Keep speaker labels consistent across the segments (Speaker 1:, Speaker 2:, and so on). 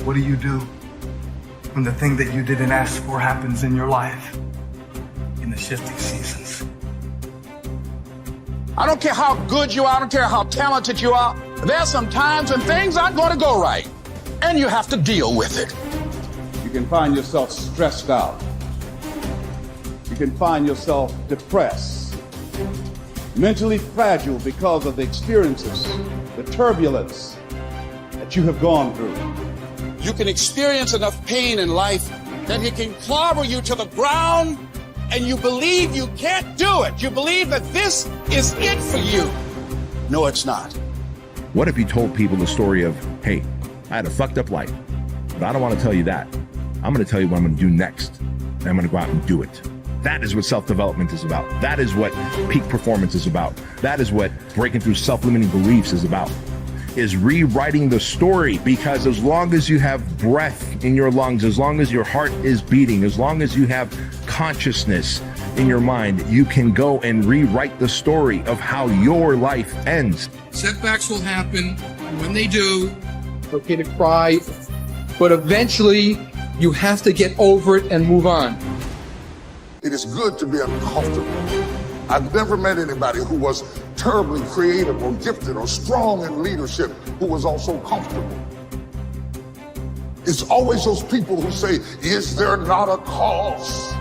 Speaker 1: What do you do when the thing that you didn't ask for happens in your life in the shifting seasons?
Speaker 2: I don't care how good you are, I don't care how talented you are. There are some times when things aren't going to go right, and you have to deal with it.
Speaker 3: You can find yourself stressed out. You can find yourself depressed, mentally fragile because of the experiences, the turbulence that you have gone through.
Speaker 2: You can experience enough pain in life that it can clobber you to the ground, and you believe you can't do it. You believe that this is it for you. No, it's not.
Speaker 4: What if you told people the story of, hey, I had a fucked up life, but I don't want to tell you that. I'm going to tell you what I'm going to do next, and I'm going to go out and do it. That is what self-development is about. That is what peak performance is about. That is what breaking through self-limiting beliefs is about, is rewriting the story. Because as long as you have breath in your lungs, as long as your heart is beating, as long as you have consciousness in your mind, you can go and rewrite the story of how your life ends.
Speaker 5: Setbacks will happen. When they do, it's okay to cry, but eventually you have to get over it and move on.
Speaker 6: It is good to be uncomfortable. I've never met anybody who was terribly creative or gifted or strong in leadership who was also comfortable. It's always those people who say, is there not a cause?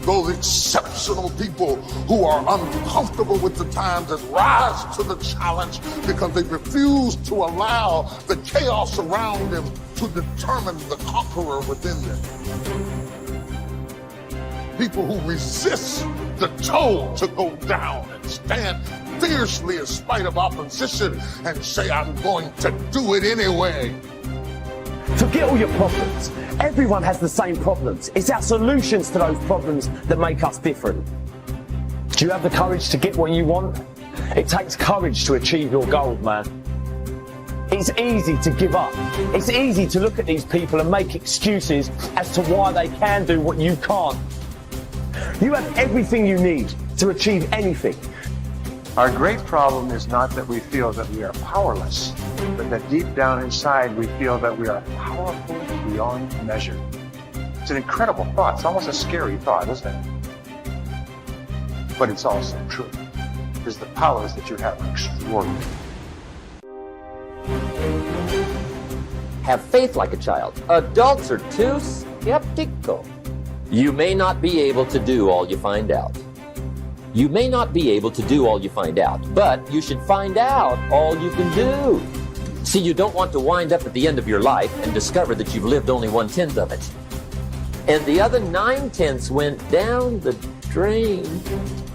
Speaker 6: Those exceptional people who are uncomfortable with the times and rise to the challenge because they refuse to allow the chaos around them to determine the conqueror within them. People who resist the toll to go down and stand fiercely in spite of opposition and say, I'm going to do it anyway.
Speaker 7: Forget all your problems. Everyone has the same problems. It's our solutions to those problems that make us different. Do you have the courage to get what you want? It takes courage to achieve your goals, man. It's easy to give up. It's easy to look at these people and make excuses as to why they can do what you can't. You have everything you need to achieve anything.
Speaker 8: Our great problem is not that we feel that we are powerless, but that deep down inside we feel that we are powerful beyond measure. It's an incredible thought. It's almost a scary thought, isn't it? But it's also true, because the powers that you have are extraordinary.
Speaker 9: Have faith like a child. Adults are too skeptical. You may not be able to do all you find out. You may not be able to do all you find out, but you should find out all you can do. See, you don't want to wind up at the end of your life and discover that you've lived only 1/10 of it, and the other 9/10 went down the drain.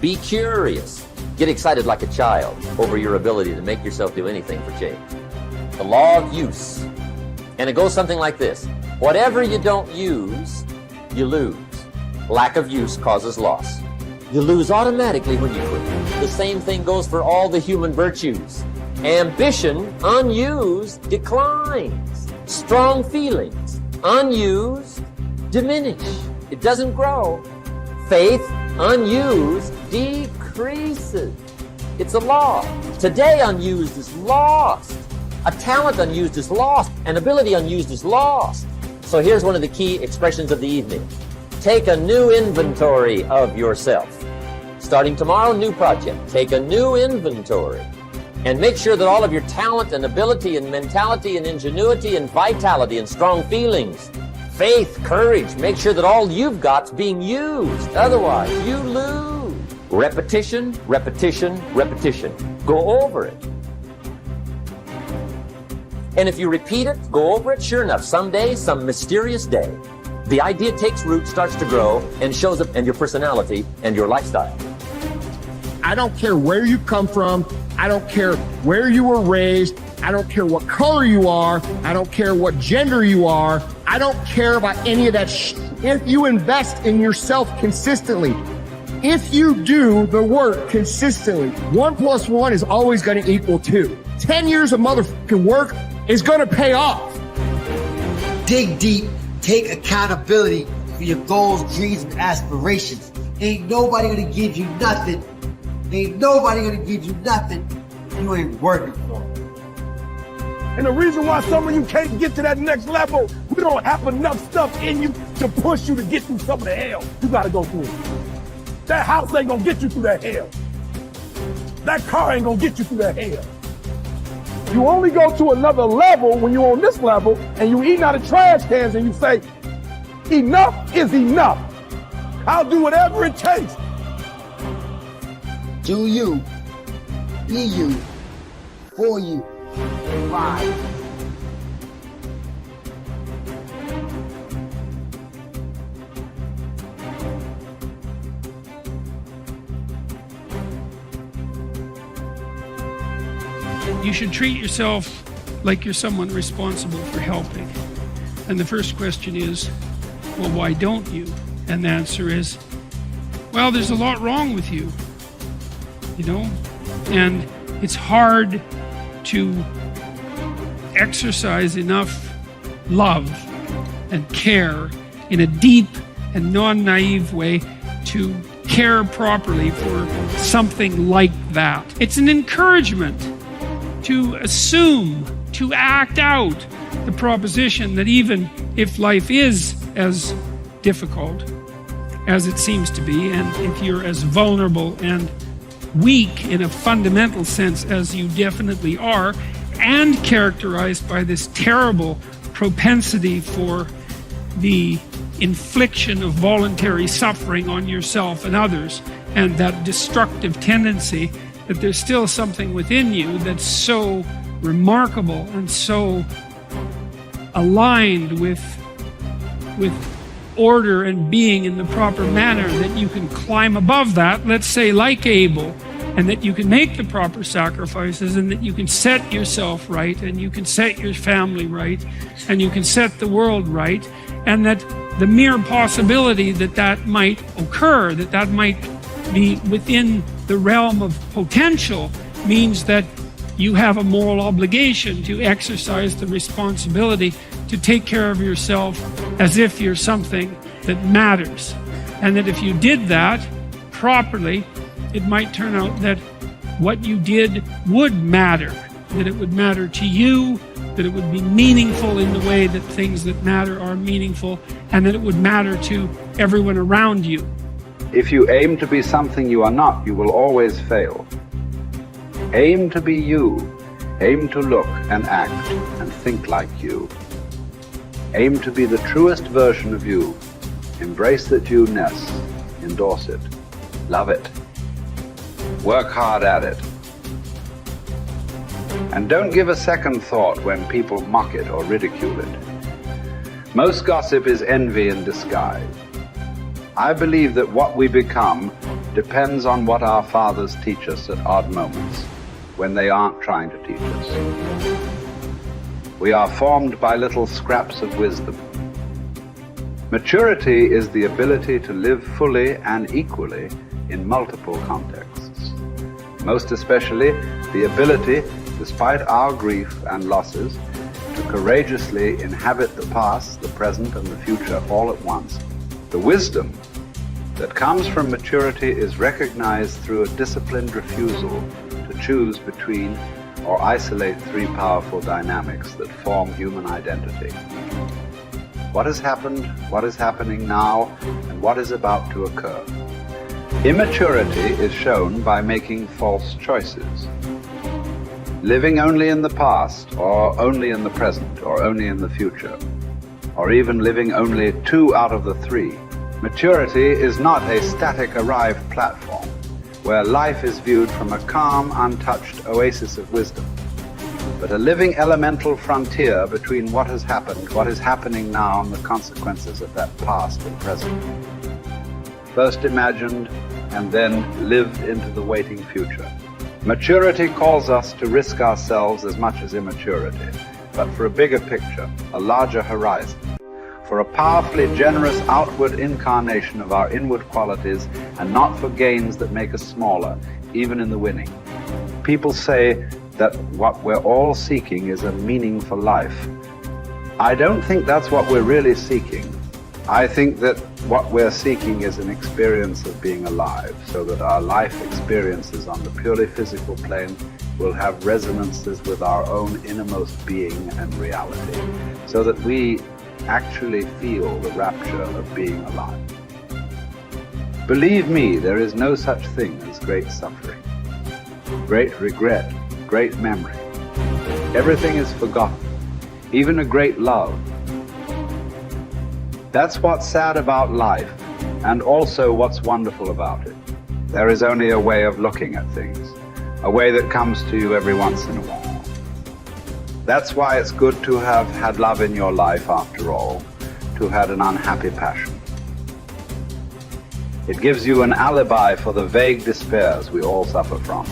Speaker 9: Be curious. Get excited like a child over your ability to make yourself do anything for change. The law of use. And it goes something like this. Whatever you don't use, you lose. Lack of use causes loss. You lose automatically when you quit. The same thing goes for all the human virtues. Ambition, unused, declines. Strong feelings, unused, diminish. It doesn't grow. Faith, unused, decreases. It's a law. Today unused is lost. A talent unused is lost. An ability unused is lost. So here's one of the key expressions of the evening. Take a new inventory of yourself. Starting tomorrow, new project. Take a new inventory and make sure that all of your talent and ability and mentality and ingenuity and vitality and strong feelings, faith, courage, make sure that all you've got's being used. Otherwise, you lose. Repetition, repetition, repetition. Go over it. And if you repeat it, go over it, sure enough, someday, some mysterious day, the idea takes root, starts to grow, and shows up in your personality and your lifestyle.
Speaker 10: I don't care where you come from. I don't care where you were raised. I don't care what color you are. I don't care what gender you are. I don't care about any of that if you invest in yourself consistently, if you do the work consistently, 1 + 1 is always going to equal 2. 10 years of motherfucking work is going to pay off.
Speaker 11: Dig deep. Take accountability for your goals, dreams, and aspirations. Ain't nobody gonna give you nothing. Ain't nobody gonna give you nothing you ain't working for.
Speaker 10: And the reason why some of you can't get to that next level, we don't have enough stuff in you to push you to get through some of the hell you gotta go through. That house ain't gonna get you through that hell. That car ain't gonna get you through that hell. You only go to another level when you're on this level and you eating out of trash cans and you say, enough is enough. I'll do whatever it takes.
Speaker 11: Do you, be you, for you. 5.
Speaker 12: You should treat yourself like you're someone responsible for helping. And the first question is, well, why don't you? And the answer is, well, there's a lot wrong with you, you know? And it's hard to exercise enough love and care in a deep and non-naive way to care properly for something like that. It's an encouragement to assume, to act out the proposition that even if life is as difficult as it seems to be, and if you're as vulnerable and weak in a fundamental sense as you definitely are, and characterized by this terrible propensity for the infliction of voluntary suffering on yourself and others, and that destructive tendency, that there's still something within you that's so remarkable and so aligned with order and being in the proper manner that you can climb above that, let's say like Abel, and that you can make the proper sacrifices, and that you can set yourself right, and you can set your family right, and you can set the world right, and that the mere possibility that that might occur, that that might be within the realm of potential, means that you have a moral obligation to exercise the responsibility to take care of yourself as if you're something that matters. And that if you did that properly, it might turn out that what you did would matter, that it would matter to you, that it would be meaningful in the way that things that matter are meaningful, and that it would matter to everyone around you.
Speaker 13: If you aim to be something you are not, you will always fail. Aim to be you. Aim to look and act and think like you. Aim to be the truest version of you. Embrace that you-ness. Endorse it. Love it. Work hard at it. And don't give a second thought when people mock it or ridicule it. Most gossip is envy in disguise. I believe that what we become depends on what our fathers teach us at odd moments, when they aren't trying to teach us. We are formed by little scraps of wisdom. Maturity is the ability to live fully and equally in multiple contexts. Most especially, the ability, despite our grief and losses, to courageously inhabit the past, the present, and the future all at once. The wisdom that comes from maturity is recognized through a disciplined refusal to choose between or isolate three powerful dynamics that form human identity. What has happened, what is happening now, and what is about to occur. Immaturity is shown by making false choices. Living only in the past, or only in the present, or only in the future, or even living only 2 out of the 3. Maturity is not a static arrived platform where life is viewed from a calm, untouched oasis of wisdom, but a living elemental frontier between what has happened, what is happening now, and the consequences of that past and present. First imagined and then lived into the waiting future. Maturity calls us to risk ourselves as much as immaturity, but for a bigger picture, a larger horizon, for a powerfully generous outward incarnation of our inward qualities, and not for gains that make us smaller, even in the winning. People say that what we're all seeking is a meaningful life. I don't think that's what we're really seeking. I think that what we're seeking is an experience of being alive, so that our life experiences on the purely physical plane will have resonances with our own innermost being and reality, so that we actually feel the rapture of being alive. Believe me, there is no such thing as great suffering, great regret, great memory. Everything is forgotten, even a great love. That's what's sad about life, and also what's wonderful about it. There is only a way of looking at things, a way that comes to you every once in a while. That's why it's good to have had love in your life after all, to have had an unhappy passion. It gives you an alibi for the vague despairs we all suffer from.